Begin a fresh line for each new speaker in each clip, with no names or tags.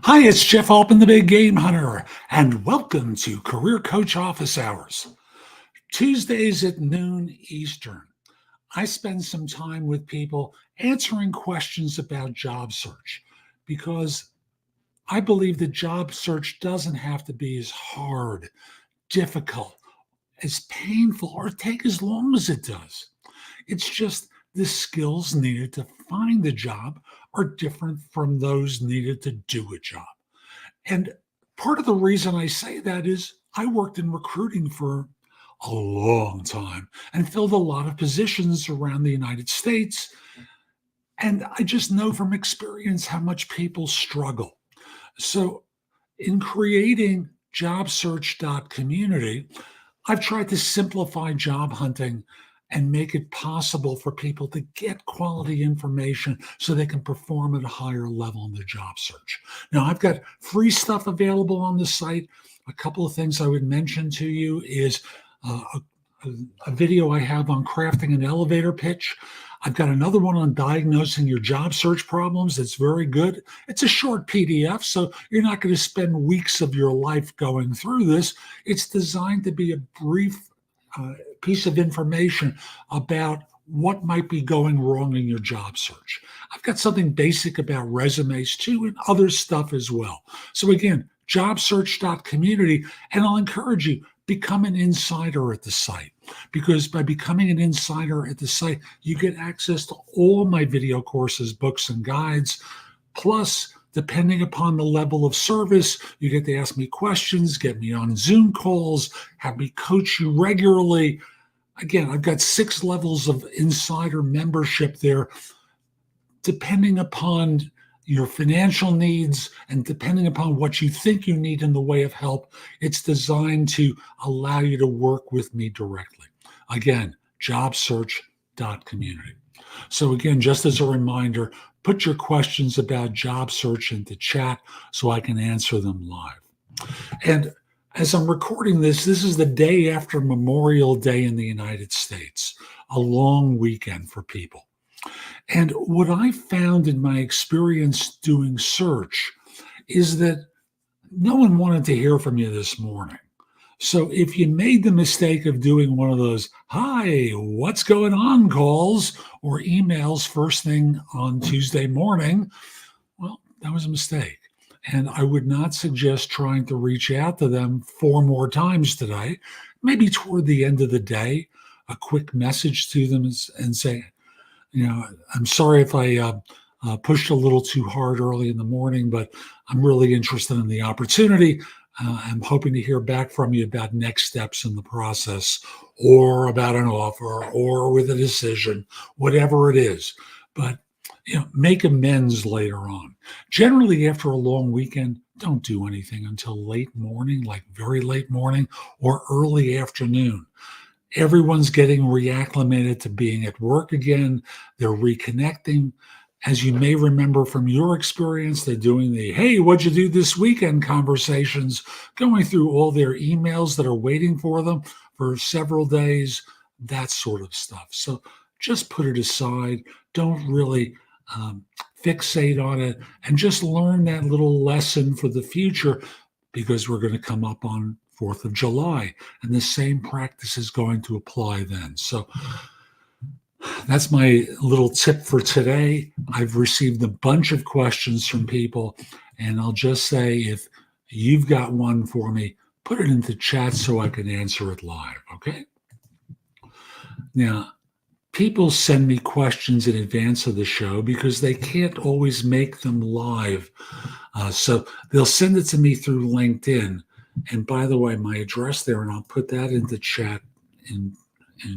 Hi, it's Jeff Altman, the Big Game Hunter, and welcome to Career Coach Office Hours. Tuesdays at noon Eastern, I spend some time with people answering questions about job search because I believe that job search doesn't have to be as hard, difficult, as painful, or take as long as it does. It's just the skills needed to find the job are different from those needed to do a job. And part of the reason I say that is I worked in recruiting for a long time and filled a lot of positions around the United States. And I just know from experience how much people struggle. So, in creating jobsearch.community, I've tried to simplify job hunting and make it possible for people to get quality information so they can perform at a higher level in their job search. Now, I've got free stuff available on the site. A couple of things I would mention to you is a video I have on crafting an elevator pitch. I've got another one on diagnosing your job search problems that's very good. It's a short PDF, so you're not going to spend weeks of your life going through this. It's designed to be a brief piece of information about what might be going wrong in your job search. I've got something basic about resumes too and other stuff as well. So again, jobsearch.community, and I'll encourage you, become an insider at the site, because by becoming an insider at the site, you get access to all my video courses, books, and guides. Plus, depending upon the level of service, you get to ask me questions, get me on Zoom calls, have me coach you regularly. Again, I've got 6 levels of insider membership there, depending upon your financial needs and depending upon what you think you need in the way of help. It's designed to allow you to work with me directly. Again, jobsearch.community. So again, just as a reminder, put your questions about job search into chat so I can answer them live. And as I'm recording this, this is the day after Memorial Day in the United States, a long weekend for people. And what I found in my experience doing search is that no one wanted to hear from you this morning. So if you made the mistake of doing one of those, hi, what's going on calls or emails first thing on Tuesday morning, well, that was a mistake. And I would not suggest trying to reach out to them 4 more times today. Maybe toward the end of the day, a quick message to them and say, I'm sorry if I pushed a little too hard early in the morning, but I'm really interested in the opportunity. I'm hoping to hear back from you about next steps in the process or about an offer or with a decision, whatever it is. But make amends later on. Generally, after a long weekend, don't do anything until late morning, like very late morning or early afternoon. Everyone's getting reacclimated to being at work again. They're reconnecting. As you may remember from your experience, they're doing the, hey, what'd you do this weekend conversations, going through all their emails that are waiting for them for several days, that sort of stuff. So just put it aside. Don't really fixate on it, and just learn that little lesson for the future, because we're going to come up on 4th of July, and the same practice is going to apply then. So that's my little tip for today. I've received a bunch of questions from people, and I'll just say, if you've got one for me, put it into chat so I can answer it live, okay? Now, people send me questions in advance of the show because they can't always make them live. So they'll send it to me through LinkedIn. And by the way, my address there, and I'll put that in the chat in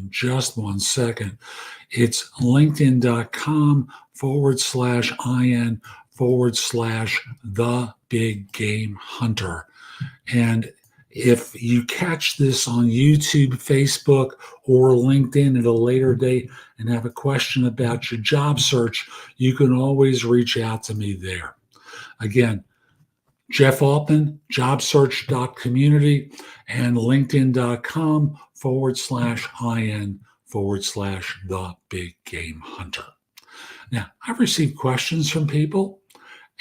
just 1 second. It's linkedin.com/IN/thebiggamehunter. And if you catch this on YouTube, Facebook, or LinkedIn at a later date and have a question about your job search, you can always reach out to me there. Again, Jeff Altman, jobsearch.community, and linkedin.com/IN/thebiggamehunter. Now, I've received questions from people,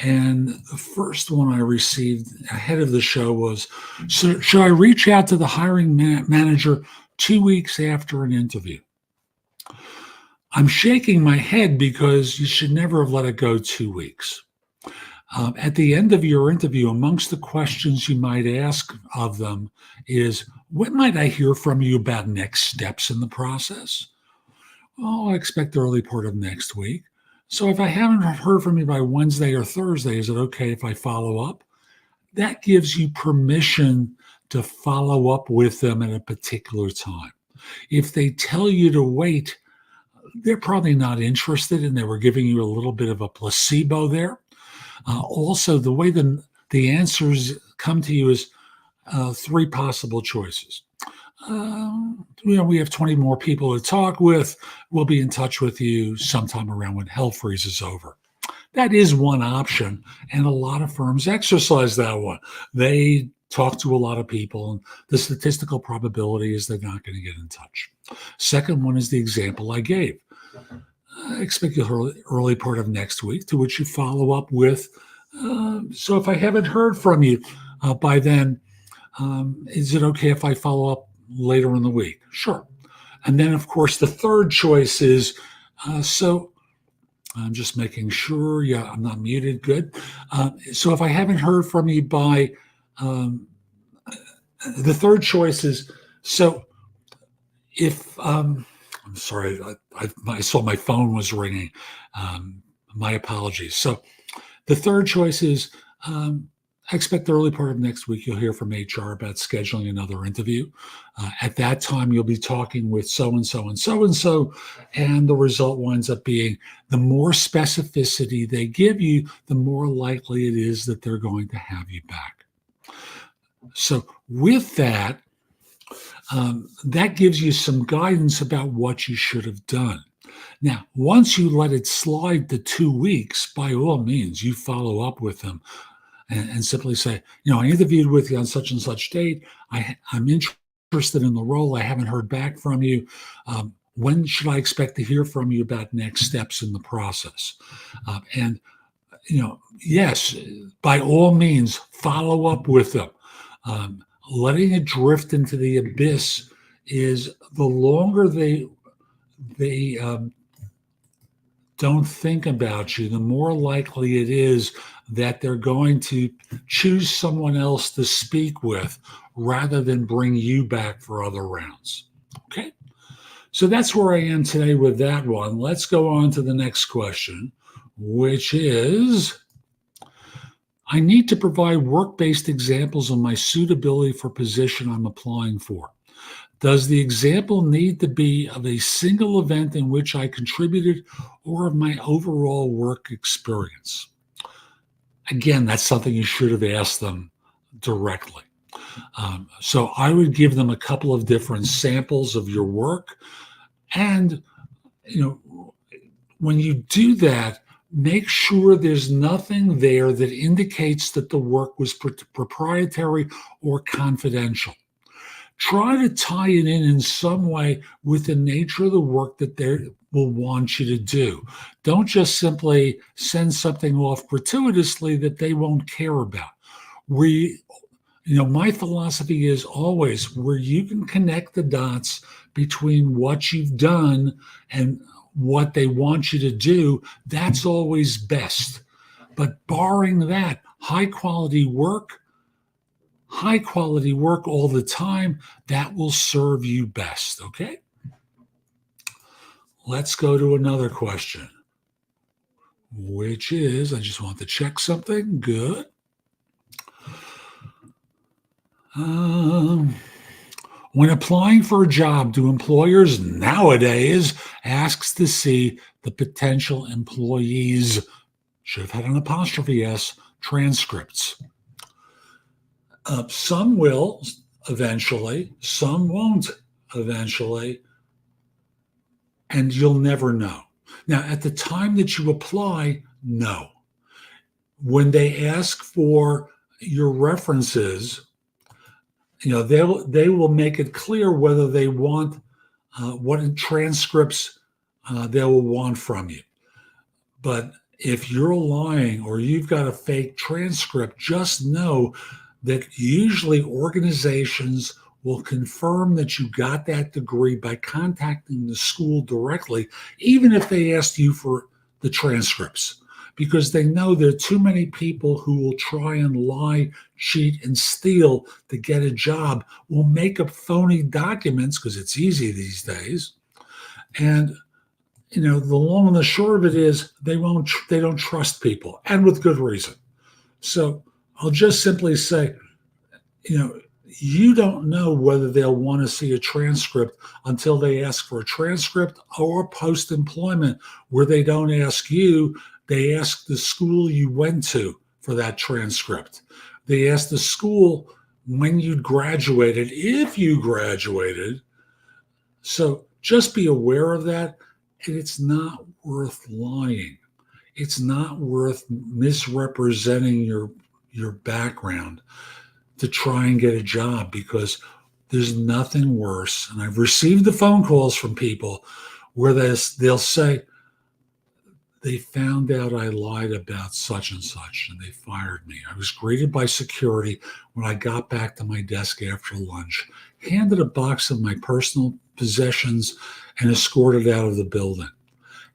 And the first one I received ahead of the show was, so should I reach out to the hiring manager 2 weeks after an interview? I'm shaking my head because you should never have let it go 2 weeks. At the end of your interview, amongst the questions you might ask of them is, when might I hear from you about next steps in the process? Oh, I expect the early part of next week. So if I haven't heard from you by Wednesday or Thursday, is it okay if I follow up? That gives you permission to follow up with them at a particular time. If they tell you to wait, they're probably not interested and they were giving you a little bit of a placebo there. Also, the way the answers come to you is three possible choices. We have 20 more people to talk with. We'll be in touch with you sometime around when hell freezes over. That is one option, and a lot of firms exercise that one. They talk to a lot of people, and the statistical probability is they're not going to get in touch. Second one is the example I gave. I expect the early part of next week, to which you follow up with, so if I haven't heard from you by then, is it okay if I follow up later in the week? Sure. And then, of course, the third choice is, so I'm just making sure, yeah, I'm not muted, good. So if I haven't heard from you by, the third choice is, so if, I'm sorry, I saw my phone was ringing. My apologies. So the third choice is, I expect the early part of next week you'll hear from HR about scheduling another interview. At that time, you'll be talking with so-and-so and so-and-so, and the result winds up being the more specificity they give you, the more likely it is that they're going to have you back. So with that, that gives you some guidance about what you should have done. Now, once you let it slide to 2 weeks, by all means, you follow up with them and simply say, I interviewed with you on such and such date. I'm interested in the role. I haven't heard back from you. When should I expect to hear from you about next steps in the process? And yes, by all means, follow up with them. Letting it drift into the abyss is the longer they don't think about you, the more likely it is that they're going to choose someone else to speak with rather than bring you back for other rounds. Okay? So that's where I am today with that one. Let's go on to the next question, which is, I need to provide work-based examples of my suitability for position I'm applying for. Does the example need to be of a single event in which I contributed or of my overall work experience? Again, that's something you should have asked them directly. So I would give them a couple of different samples of your work. And, when you do that, make sure there's nothing there that indicates that the work was proprietary or confidential. Try to tie it in some way with the nature of the work that they will want you to do. Don't just simply send something off gratuitously that they won't care about. My philosophy is always where you can connect the dots between what you've done and what they want you to do, that's always best. But barring that, high quality work all the time, that will serve you best, okay? Let's go to another question, which is, I just want to check something. Good. When applying for a job, do employers nowadays ask to see the potential employees, should have had an apostrophe S, transcripts? Some will eventually, some won't eventually, and you'll never know. Now, at the time that you apply, no. When they ask for your references, they will make it clear whether they want what transcripts they will want from you. But if you're lying or you've got a fake transcript, just know that usually organizations will confirm that you got that degree by contacting the school directly, even if they asked you for the transcripts, because they know there are too many people who will try and lie, cheat, and steal to get a job, will make up phony documents because it's easy these days. And the long and the short of it is they don't trust people, and with good reason. So I'll just simply say, you don't know whether they'll want to see a transcript until they ask for a transcript, or post-employment where they don't ask you, they ask the school you went to for that transcript. They ask the school when you graduated, if you graduated. So just be aware of that. And it's not worth lying. It's not worth misrepresenting your background to try and get a job, because there's nothing worse. And I've received the phone calls from people where they'll say, they found out I lied about such and such and they fired me. I was greeted by security when I got back to my desk after lunch, handed a box of my personal possessions, and escorted out of the building.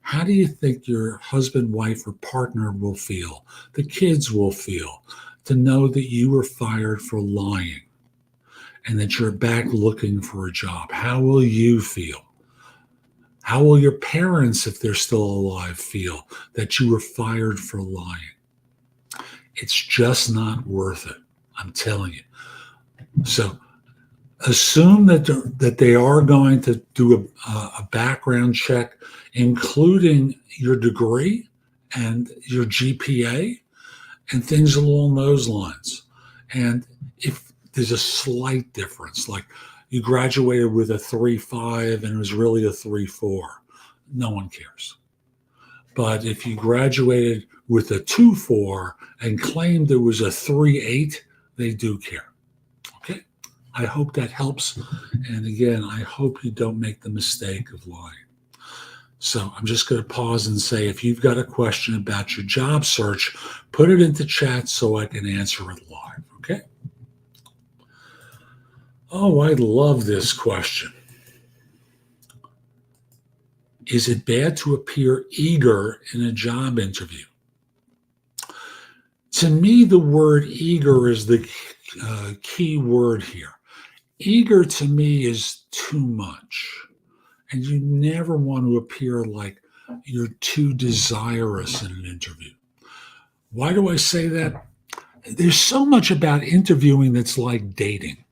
How do you think your husband, wife, or partner will feel? The kids will feel to know that you were fired for lying and that you're back looking for a job. How will you feel? How will your parents, if they're still alive, feel that you were fired for lying? It's just not worth it. I'm telling you. So assume that they are going to do a background check, including your degree and your GPA and things along those lines. And if there's a slight difference, like you graduated with a 3.5 and it was really a 3.4, no one cares. But if you graduated with a 2.4 and claimed it was a 3.8, they do care. Okay? I hope that helps. And again, I hope you don't make the mistake of lying. So I'm just going to pause and say, if you've got a question about your job search, put it into chat so I can answer it live. Okay? Oh, I love this question. Is it bad to appear eager in a job interview? To me, the word eager is the key word here. Eager to me is too much. And you never want to appear like you're too desirous in an interview. Why do I say that? There's so much about interviewing that's like dating.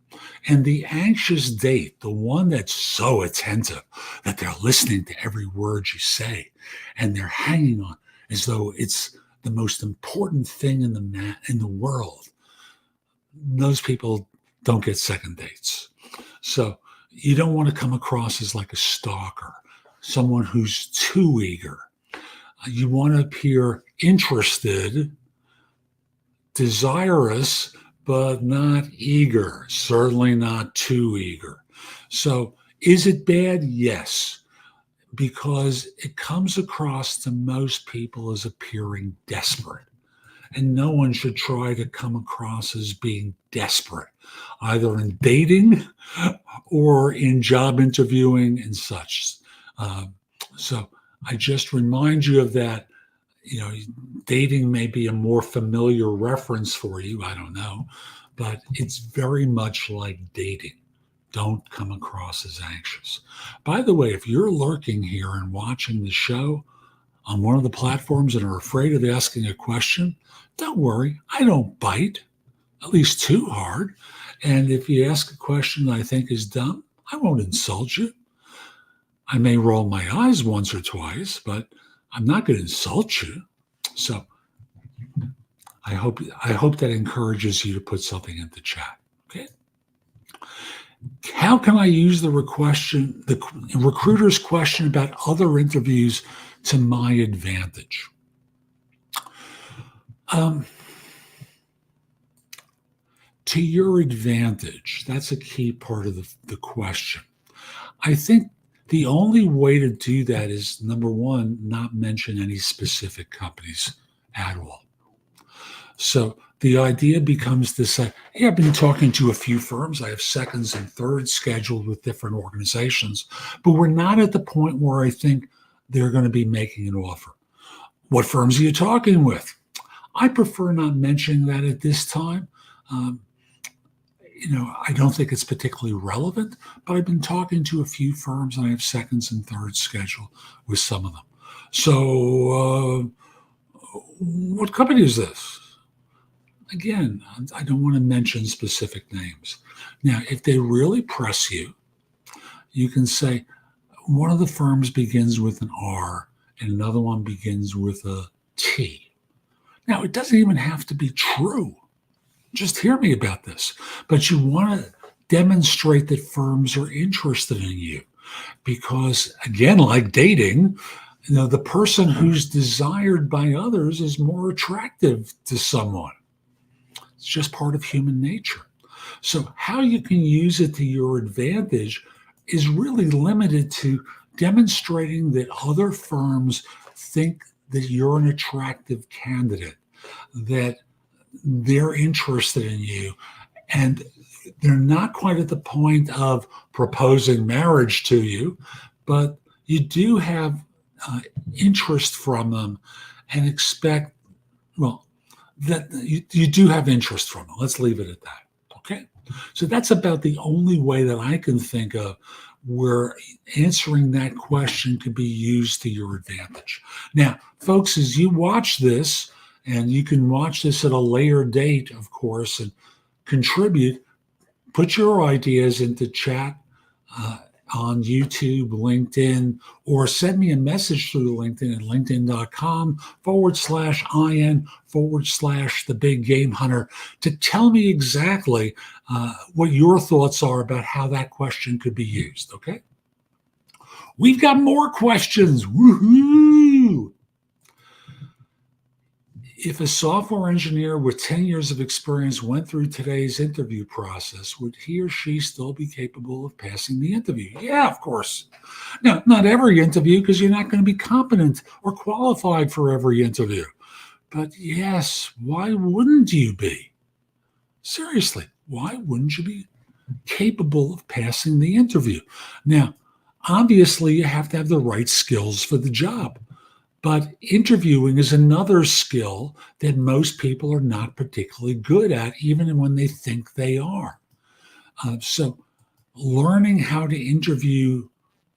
And the anxious date, the one that's so attentive that they're listening to every word you say and they're hanging on as though it's the most important thing in the world. Those people don't get second dates. So you don't want to come across as like a stalker, someone who's too eager. You want to appear interested, desirous, but not eager, certainly not too eager. So is it bad? Yes, because it comes across to most people as appearing desperate. And no one should try to come across as being desperate, either in dating or in job interviewing and such. So I just remind you of that. Dating may be a more familiar reference for you. I don't know, but it's very much like dating. Don't come across as anxious. By the way, if you're lurking here and watching the show on one of the platforms and are afraid of asking a question, don't worry. I don't bite, at least too hard. And if you ask a question that I think is dumb, I won't insult you. I may roll my eyes once or twice, but I'm not going to insult you. So I hope that encourages you to put something in the chat. Okay. How can I use the recruiter's question about other interviews to my advantage? To your advantage, that's a key part of the question. I think The only way to do that is, number one, not mention any specific companies at all. So the idea becomes this, hey, I've been talking to a few firms. I have seconds and thirds scheduled with different organizations, but we're not at the point where I think they're going to be making an offer. What firms are you talking with? I prefer not mentioning that at this time. I don't think it's particularly relevant, but I've been talking to a few firms and I have seconds and thirds scheduled with some of them. So, what company is this? Again, I don't want to mention specific names. Now, if they really press you, you can say, one of the firms begins with an R and another one begins with a T. Now, it doesn't even have to be true. Just hear me about this. But you want to demonstrate that firms are interested in you because, again, like dating, the person who's desired by others is more attractive to someone. It's just part of human nature. So how you can use it to your advantage is really limited to demonstrating that other firms think that you're an attractive candidate, that they're interested in you, and they're not quite at the point of proposing marriage to you, but you do have interest from them and expect, that you do have interest from them. Let's leave it at that. Okay. So that's about the only way that I can think of where answering that question could be used to your advantage. Now, folks, as you watch this, and you can watch this at a later date, of course, and contribute, put your ideas into chat on YouTube, LinkedIn, or send me a message through LinkedIn at linkedin.com/IN/thebiggamehunter to tell me exactly what your thoughts are about how that question could be used, okay? We've got more questions. Woohoo! If a software engineer with 10 years of experience went through today's interview process, would he or she still be capable of passing the interview? Yeah, of course. Now, not every interview, because you're not going to be competent or qualified for every interview. But yes, why wouldn't you be? Seriously, why wouldn't you be capable of passing the interview? Now, obviously, you have to have the right skills for the job. But interviewing is another skill that most people are not particularly good at, even when they think they are. So learning how to interview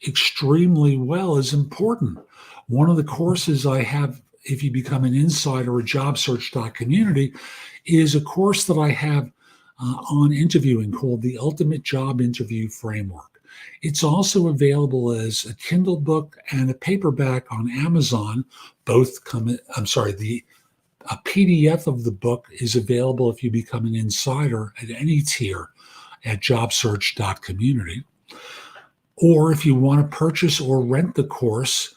extremely well is important. One of the courses I have, if you become an insider at jobsearch.community, is a course that I have on interviewing called the Ultimate Job Interview Framework. It's also available as a Kindle book and a paperback on Amazon. A PDF of the book is available if you become an insider at any tier at jobsearch.community. Or if you want to purchase or rent the course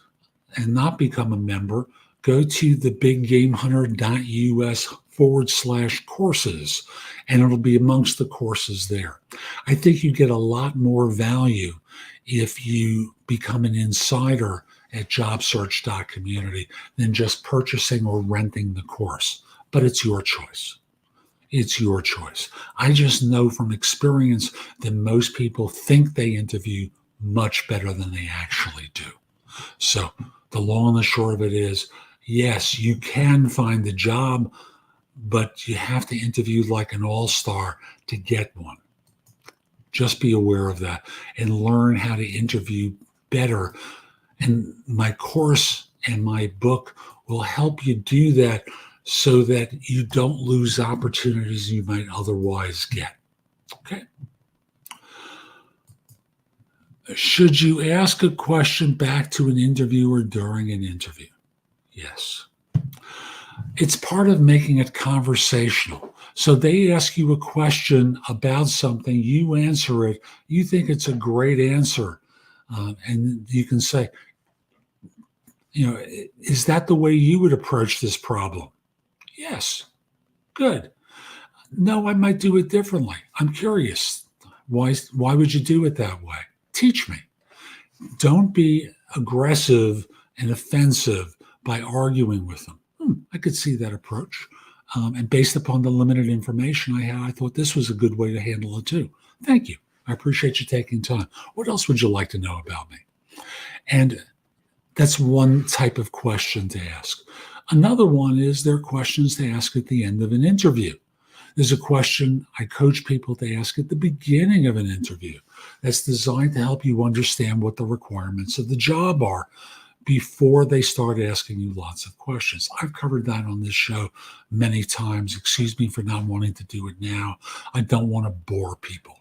and not become a member, go to thebiggamehunter.us/courses, and it'll be amongst the courses there. I think you get a lot more value if you become an insider at jobsearch.community than just purchasing or renting the course. But it's your choice. It's your choice. I just know from experience that most people think they interview much better than they actually do. So the long and the short of it is, yes, you can find the job, but you have to interview like an all-star to get one. Just be aware of that and learn how to interview better. And my course and my book will help you do that so that you don't lose opportunities you might otherwise get. Okay? Should you ask a question back to an interviewer during an interview? Yes. It's part of making it conversational. So they ask you a question about something, you answer it, you think it's a great answer, and you can say, is that the way you would approach this problem? Yes. Good. No, I might do it differently. I'm curious. Why would you do it that way? Teach me. Don't be aggressive and offensive by arguing with them. I could see that approach. And based upon the limited information I had, I thought this was a good way to handle it too. Thank you. I appreciate you taking time. What else would you like to know about me? And that's one type of question to ask. Another one is there are questions to ask at the end of an interview. There's a question I coach people to ask at the beginning of an interview that's designed to help you understand what the requirements of the job are before they start asking you lots of questions. I've covered that on this show many times. Excuse me for not wanting to do it now. I don't want to bore people.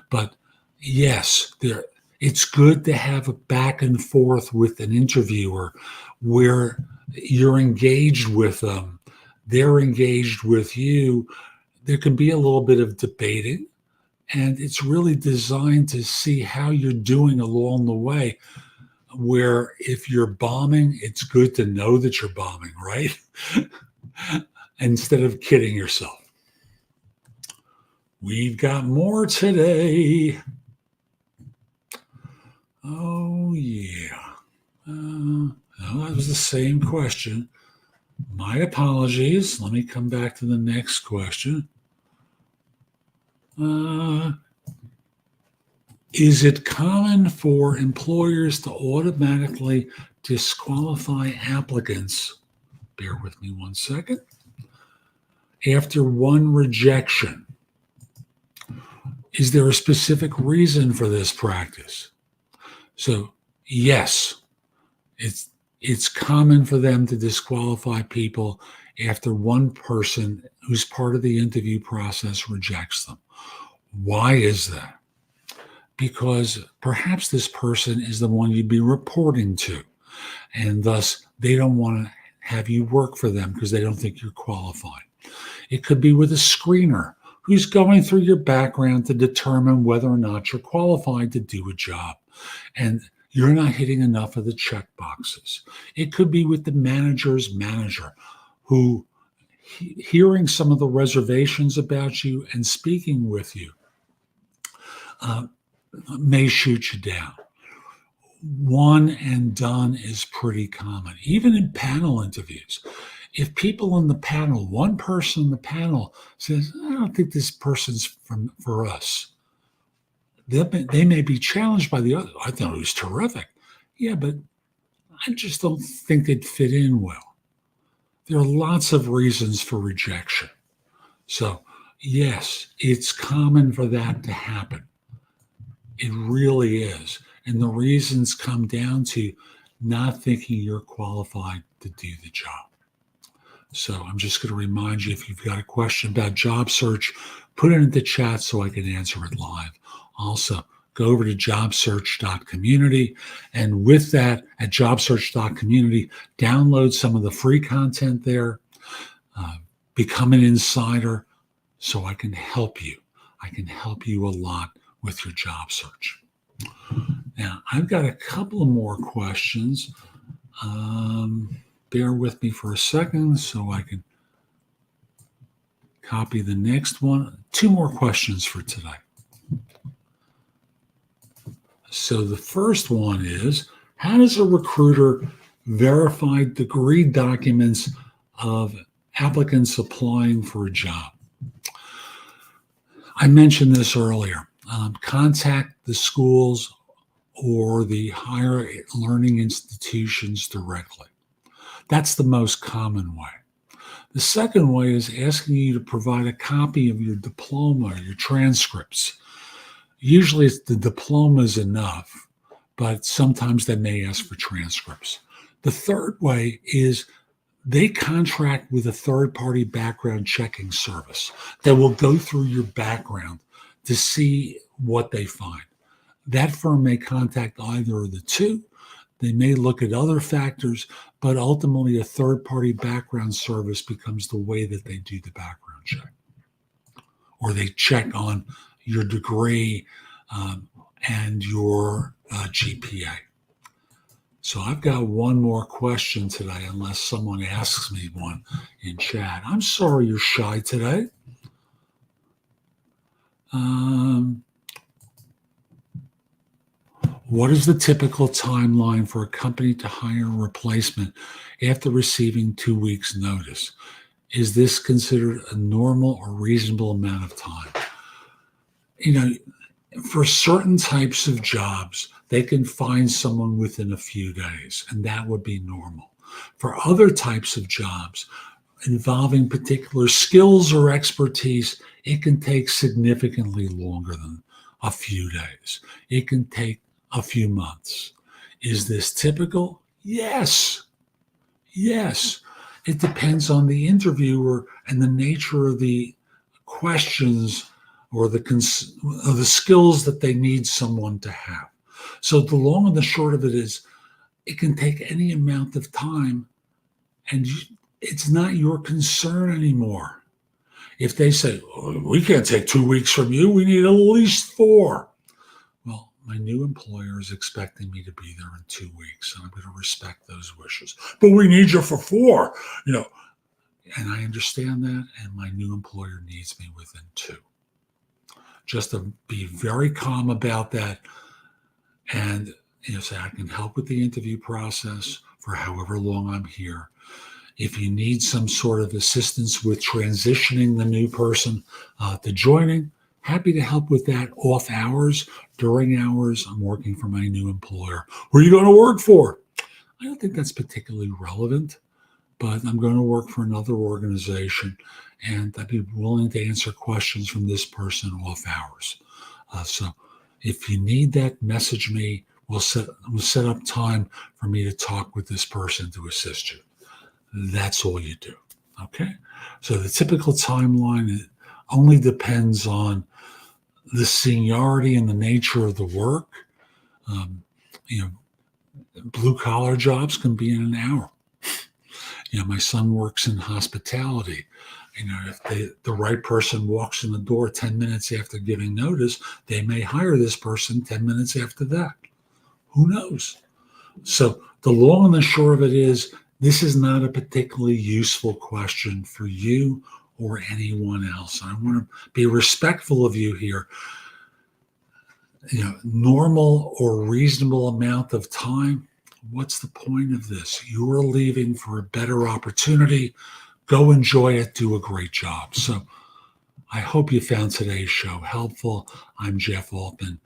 But yes, it's good to have a back and forth with an interviewer where you're engaged with them, they're engaged with you. There can be a little bit of debating, and it's really designed to see how you're doing along the way. Where if you're bombing, it's good to know that you're bombing, right? Instead of kidding yourself. We've got more today. Oh, yeah. Well, that was the same question. My apologies. Let me come back to the next question. Is it common for employers to automatically disqualify applicants? Bear with me one second. After one rejection, is there a specific reason for this practice? So, yes, it's common for them to disqualify people after one person who's part of the interview process rejects them. Why is that? Because perhaps this person is the one you'd be reporting to, and thus they don't want to have you work for them because they don't think you're qualified. It could be with a screener who's going through your background to determine whether or not you're qualified to do a job, and you're not hitting enough of the check boxes. It could be with the manager's manager who, hearing some of the reservations about you and speaking with you, may shoot you down. One and done is pretty common, even in panel interviews. If people in the panel, one person in the panel says, I don't think this person's for us, they may be challenged by the other. I thought it was terrific. Yeah, but I just don't think they'd fit in well. There are lots of reasons for rejection. So, yes, it's common for that to happen. It really is. And the reasons come down to not thinking you're qualified to do the job. So I'm just going to remind you, if you've got a question about job search, put it in the chat so I can answer it live. Also, go over to jobsearch.community. And with that, at jobsearch.community, download some of the free content there. Become an insider so I can help you. I can help you a lot with your job search. Now, I've got a couple of more questions. Bear with me for a second so I can copy the next one. 2 more questions for today. So the first one is, how does a recruiter verify degree documents of applicants applying for a job? I mentioned this earlier. Contact the schools or the higher learning institutions directly. That's the most common way. The second way is asking you to provide a copy of your diploma or your transcripts. Usually the diploma is enough, but sometimes they may ask for transcripts. The third way is they contract with a third-party background checking service that will go through your background to see what they find. That firm may contact either of the two. They may look at other factors, but ultimately a third-party background service becomes the way that they do the background check. Or they check on your degree and your GPA. So I've got one more question today, unless someone asks me one in chat. I'm sorry you're shy today. What is the typical timeline for a company to hire a replacement after receiving 2 weeks' notice? Is this considered a normal or reasonable amount of time? You know, for certain types of jobs, they can find someone within a few days, and that would be normal. For other types of jobs involving particular skills or expertise, it can take significantly longer than a few days. It can take a few months. Is this typical? Yes. Yes. It depends on the interviewer and the nature of the questions or the skills that they need someone to have. So the long and the short of it is, it can take any amount of time, and it's not your concern anymore. If they say, "Oh, we can't take 2 weeks from you, we need at least 4." Well, my new employer is expecting me to be there in 2 weeks, and I'm going to respect those wishes. But we need you for 4, and I understand that, and my new employer needs me within 2. Just to be very calm about that, and say I can help with the interview process for however long I'm here. If you need some sort of assistance with transitioning the new person to joining, happy to help with that off hours. During hours, I'm working for my new employer. Who are you going to work for? I don't think that's particularly relevant, but I'm going to work for another organization, and I'd be willing to answer questions from this person off hours. So if you need that, message me. We'll set up time for me to talk with this person to assist you. That's all you do. Okay? So the typical timeline only depends on the seniority and the nature of the work. Blue collar jobs can be in an hour. My son works in hospitality. If the right person walks in the door 10 minutes after giving notice, they may hire this person 10 minutes after that. Who knows? So the long and the short of it is, this is not a particularly useful question for you or anyone else. I want to be respectful of you here. Normal or reasonable amount of time. What's the point of this? You're leaving for a better opportunity. Go enjoy it. Do a great job. So I hope you found today's show helpful. I'm Jeff Altman,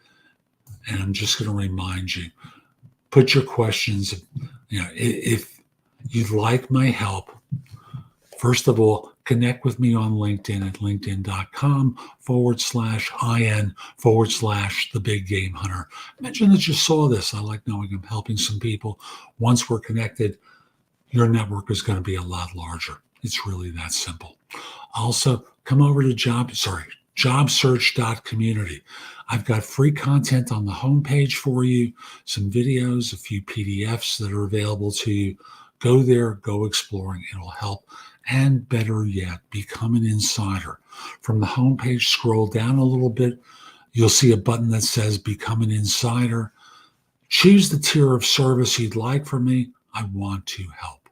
and I'm just going to remind you, put your questions, if you'd like my help, first of all, connect with me on LinkedIn at linkedin.com/IN/thebiggamehunter. Mention that you saw this. I like knowing I'm helping some people. Once we're connected, your network is going to be a lot larger. It's really that simple. Also, come over to jobsearch.community. I've got free content on the homepage for you, some videos, a few PDFs that are available to you. Go there, go exploring. It'll help. And better yet, become an insider. From the homepage, scroll down a little bit. You'll see a button that says Become an Insider. Choose the tier of service you'd like from me. I want to help.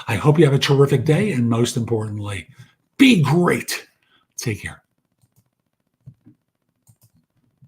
I hope you have a terrific day, and most importantly, be great. Take care.